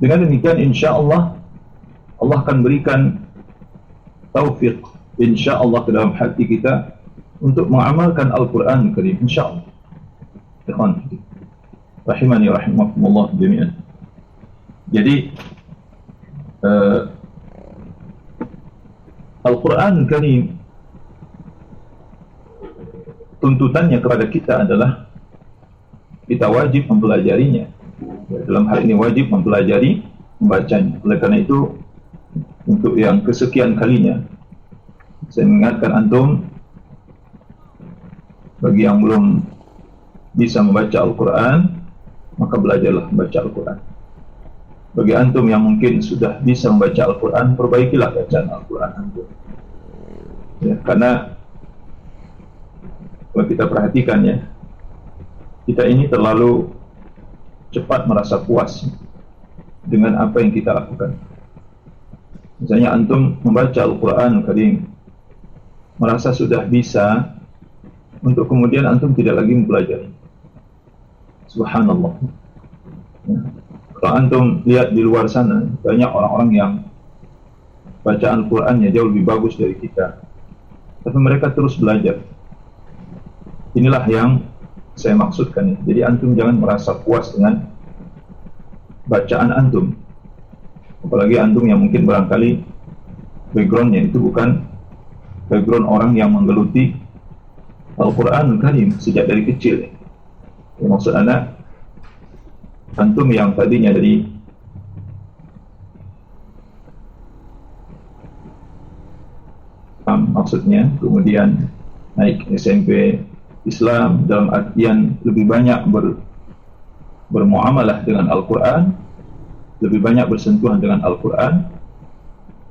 Dengan demikian insya Allah Allah akan berikan taufik insya Allah ke dalam hati kita untuk mengamalkan Al-Quran Karim, insya Allah. Ikhwan rahimani rahimakumullah jami'an. Jadi Al-Quran Karim tuntutannya kepada kita adalah kita wajib mempelajarinya. Dalam hal ini wajib mempelajari membacanya. Oleh karena itu, untuk yang kesekian kalinya saya mengingatkan antum, bagi yang belum bisa membaca Al-Quran, maka belajarlah membaca Al-Quran. Bagi antum yang mungkin sudah bisa membaca Al-Quran, perbaikilah bacaan Al-Quran antum. Ya, karena kalau kita perhatikan ya, kita ini terlalu cepat merasa puas dengan apa yang kita lakukan. Misalnya antum membaca Al-Quran Karim, merasa sudah bisa, untuk kemudian antum tidak lagi mempelajari. Subhanallah. Ya. Kalau antum lihat di luar sana, banyak orang-orang yang bacaan Al-Qurannya jauh lebih bagus dari kita, tapi mereka terus belajar. Inilah yang saya maksudkan ya. Jadi antum jangan merasa puas dengan bacaan antum, apalagi antum yang mungkin barangkali backgroundnya itu bukan background orang yang menggeluti Al-Quran Karim sejak dari kecil ya. Maksud anak antum yang tadinya dari maksudnya kemudian naik SMP Islam dalam artian lebih banyak bermuamalah dengan Al-Quran, lebih banyak bersentuhan dengan Al-Quran,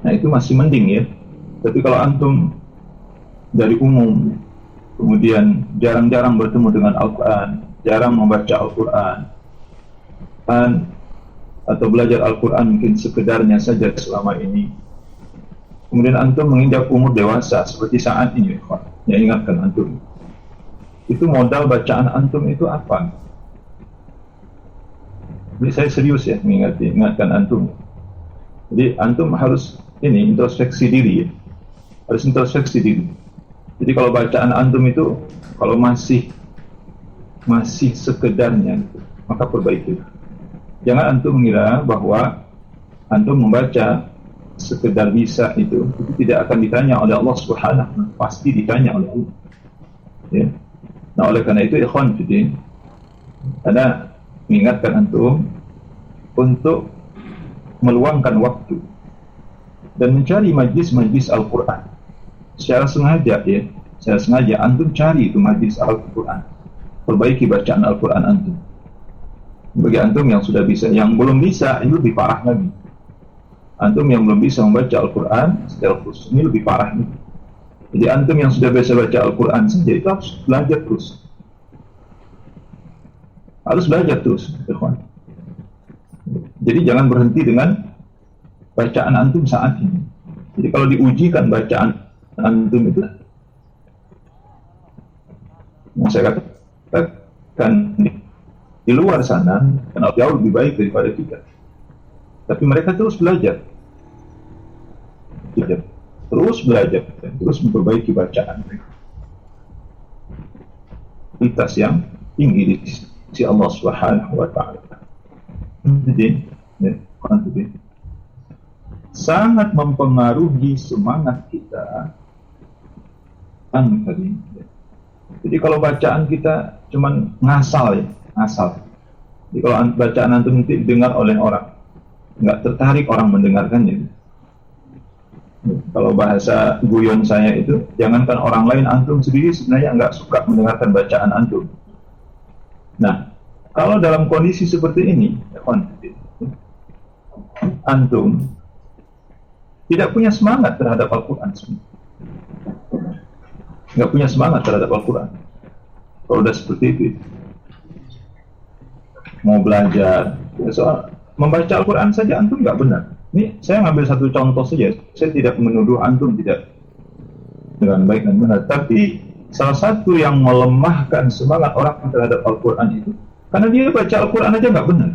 nah itu masih mending ya. Tapi kalau antum dari umum kemudian jarang-jarang bertemu dengan Al-Quran, jarang membaca Al-Quran, atau belajar Al-Quran mungkin sekedarnya saja selama ini, kemudian antum menginjak umur dewasa seperti saat ini, ya ingatkan antum, itu modal bacaan antum itu apa? Jadi saya serius ya mengingatkan antum. Jadi antum harus introspeksi diri ya. Harus introspeksi diri. Jadi kalau bacaan antum itu kalau masih sekedarnya, maka perbaiki. Jangan antum mengira bahwa antum membaca sekedar bisa itu tidak akan ditanya oleh Allah Subhanahu, pasti ditanya oleh Allah. Ya. Nah oleh karena itu ikhwan fillah, ada mengingatkan antum untuk meluangkan waktu dan mencari majlis-majlis Al-Quran secara sengaja ya, secara sengaja antum cari itu majlis Al-Quran, perbaiki bacaan Al-Quran antum. Bagi antum yang sudah bisa, yang belum bisa ini lebih parah lagi. Antum yang belum bisa membaca Al-Quran secara khusus ini lebih parah nih. Jadi antum yang sudah bisa baca Al-Quran saja itu harus belajar terus. Harus belajar terus, ikhwan. Jadi jangan berhenti dengan bacaan antum saat ini. Jadi kalau diujikan bacaan antum itu, yang saya katakan di luar sana karena jauh lebih baik daripada kita. Tapi mereka terus belajar. Terus belajar, terus memperbaiki bacaan mereka. Kualitas yang tinggi di sisi Allah Subhanahu wa Ta'ala. Jadi, sangat mempengaruhi semangat kita. Jadi kalau bacaan kita cuman ngasal ya, ngasal. Jadi kalau bacaan antum nanti didengar oleh orang, nggak tertarik orang mendengarkannya. Kalau bahasa guyon saya itu, jangankan orang lain, antum sendiri sebenarnya nggak suka mendengarkan bacaan antum. Nah, kalau dalam kondisi seperti ini, antum tidak punya semangat terhadap Al-Quran, nggak punya semangat terhadap Al-Quran. Kalau udah seperti itu, mau belajar, soal membaca Al-Quran saja antum nggak benar. Ini saya ngambil satu contoh saja. Saya tidak menuduh antum tidak dengan baik dan benar, tapi salah satu yang melemahkan semangat orang terhadap Al-Quran itu karena dia baca Al-Quran aja nggak benar.